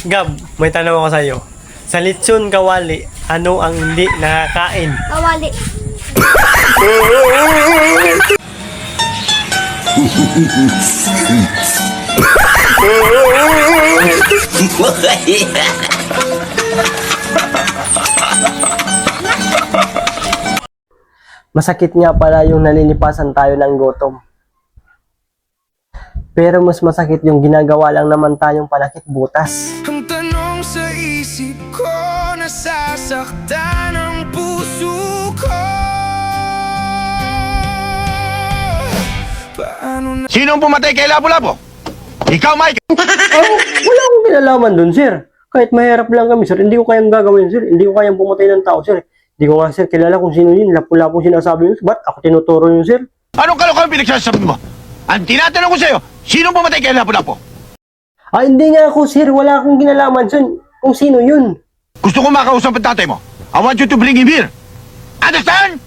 Gab, may tanong ako sa'yo. Sa lechon kawali, ano ang hindi nakakain? Kawali. Masakit nga pala yung nalilipasan tayo ng gutom. Pero mas masakit yung ginagawa lang naman tayong panakit butas. Ang tanong sa isip ko, nasasaktan ang puso ko. Paano na... Sinong pumatay kay Lapu-Lapu? Ikaw, Mike! Wala akong kinalaman dun, sir. Kahit mahirap lang kami, sir, hindi ko kayang gagawin, sir. Hindi ko kayang pumatay ng tao, sir. Hindi ko nga, sir, kilala kung sino yun. Lapu-Lapu sinasabi yun. Ba't ako tinuturo yun, sir? Anong kalokohan pinagsasabi mo? Ang tinatanong ko sa'yo, sinong pumatay kay Lapu-Lapu? Ah, hindi nga ako, sir. Wala akong kinalaman, sir. Kung sino yun. Gusto ko makausap ang tatay mo. I want you to bring him here. Understand?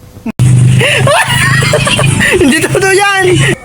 Hindi totoo yan!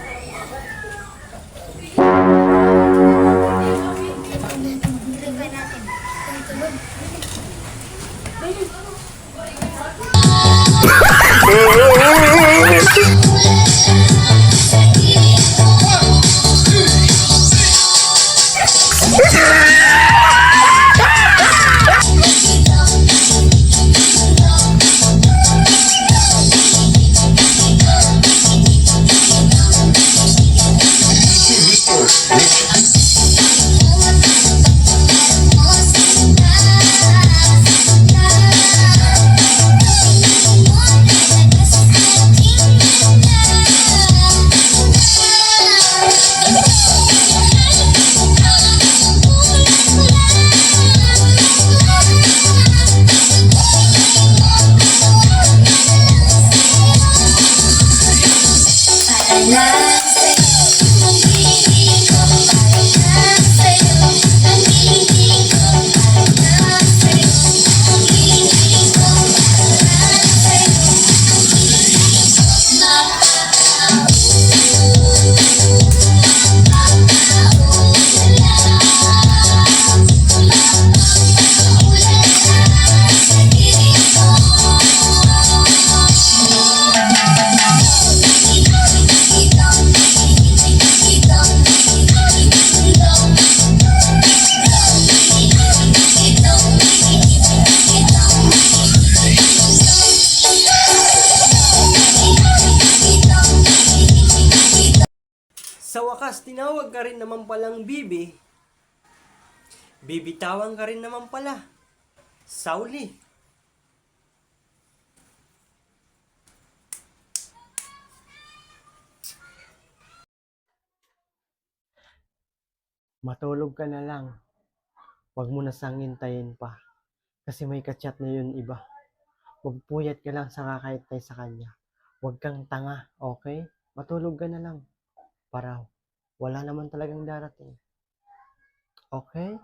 Sa wakas, tinawag ka rin naman palang Bibi. Bibitawan ka rin naman pala. Sauli. Matulog ka na lang. Huwag mo na sangintayin pa. Kasi may kachat na yun iba. Magpuyat ka lang sa kakaittay sa kanya. Huwag kang tanga, okay? Matulog ka na lang. Para wala naman talagang darating. Okay?